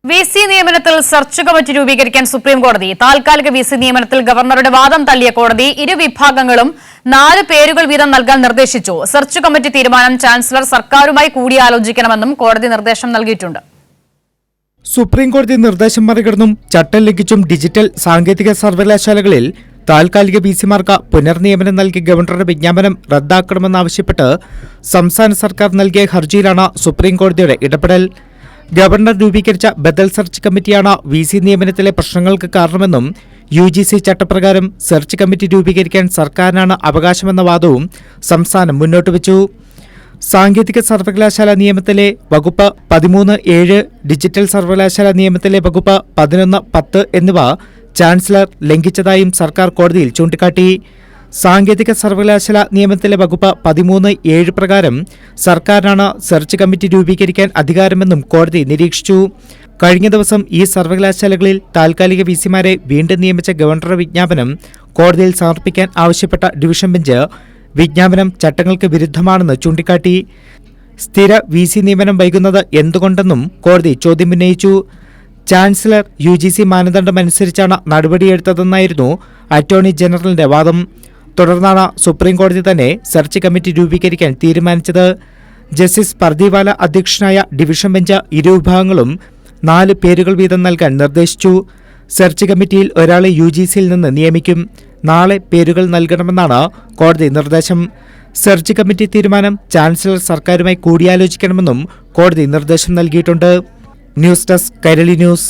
VC നിയമനത്തിൽ search committee രൂപീകരിക്കാൻ supreme കോടതി. താൽക്കാലിക വിസി നിയമനത്തിൽ ഗവർണറുടെ വാദം തള്ളിയ കോടതി ഇരുവിഭാഗങ്ങളും 4 പേരുകൾ വീതം നൽകാൻ നിർദ്ദേശിച്ചു. സെർച്ച് കമ്മിറ്റി തീരുമാനം ചാൻസലർ സർക്കാരുമായി കൂടിയാലോചിക്കണമെന്നും കോടതി നിർദ്ദേശം നൽകിയിട്ടുണ്ട്. സുപ്രീം കോടതി നിർദ്ദേശം മറികടന്നും ചട്ടം ലംഘിച്ചും ഡിജിറ്റൽ സാങ്കേതിക സർവകലാശാലകളിൽ താൽക്കാലിക വിസിമാർക്ക് പുനർനിയമനം നൽകിയ ഗവർണറുടെ വിജ്ഞാപനം റദ്ദാക്കണമെന്നാവശ്യപ്പെട്ട് സംസ്ഥാന സർക്കാർ നൽകിയ ഹർജിയിലാണ് സുപ്രീം കോടതിയുടെ ഇടപെടൽ. ഗവർണർ രൂപീകരിച്ച ബദൽ സെർച്ച് കമ്മിറ്റിയാണ് വിസി നിയമനത്തിലെ പ്രശ്നങ്ങൾക്ക് കാരണമെന്നും UGC ചട്ടപ്രകാരം സെർച്ച് കമ്മിറ്റി രൂപീകരിക്കാൻ സർക്കാരിനാണ് അവകാശമെന്ന വാദവും സംസ്ഥാനം മുന്നോട്ടുവച്ചു. സാങ്കേതിക സർവകലാശാല നിയമത്തിലെ വകുപ്പ് 13(7), ഡിജിറ്റൽ സർവകലാശാല നിയമത്തിലെ വകുപ്പ് 11(10) എന്നിവ ചാൻസലർ ലംഘിച്ചതായും സർക്കാർ കോടതിയിൽ ചൂണ്ടിക്കാട്ടി. സാങ്കേതിക സർവകലാശാല നിയമത്തിലെ വകുപ്പ് 13(7) പ്രകാരം സർക്കാരിനാണ് സെർച്ച് കമ്മിറ്റി രൂപീകരിക്കാൻ അധികാരമെന്നും കോടതി നിരീക്ഷിച്ചു. കഴിഞ്ഞ ദിവസം ഈ സർവകലാശാലകളിൽ താൽക്കാലിക വിസിമാരെ വീണ്ടും നിയമിച്ച ഗവർണറുടെ വിജ്ഞാപനം കോടതിയിൽ സമർപ്പിക്കാൻ ആവശ്യപ്പെട്ട ഡിവിഷൻ ബെഞ്ച് വിജ്ഞാപനം ചട്ടങ്ങൾക്ക് വിരുദ്ധമാണെന്ന് ചൂണ്ടിക്കാട്ടി. സ്ഥിര വിസി നിയമനം വൈകുന്നത് എന്തുകൊണ്ടെന്നും കോടതി ചോദ്യമുന്നയിച്ചു. ചാൻസലർ UGC മാനദണ്ഡമനുസരിച്ചാണ് നടപടിയെടുത്തതെന്നായിരുന്നു അറ്റോർണി ജനറലിന്റെ വാദം. തുടർന്നാണ് സുപ്രീം കോടതി തന്നെ സെർച്ച് കമ്മിറ്റി രൂപീകരിക്കാൻ തീരുമാനിച്ചത്. ജസ്റ്റിസ് പർദിവാല അധ്യക്ഷനായ ഡിവിഷൻ ബെഞ്ച് ഇരുവിഭാഗങ്ങളും 4 പേരുകൾ വീതം നൽകാൻ നിർദ്ദേശിച്ചു. സെർച്ച് കമ്മിറ്റിയിൽ ഒരാളെ UGCയിൽ നിന്ന് നിയമിക്കും. നാളെ പേരുകൾ നൽകണമെന്നാണ് കോടതി നിർദ്ദേശം. സെർച്ച് കമ്മിറ്റി തീരുമാനം ചാൻസലർ സർക്കാരുമായി കൂടിയാലോചിക്കണമെന്നും കോടതി നിർദ്ദേശം നൽകിയിട്ടുണ്ട്. News desk Kairali news.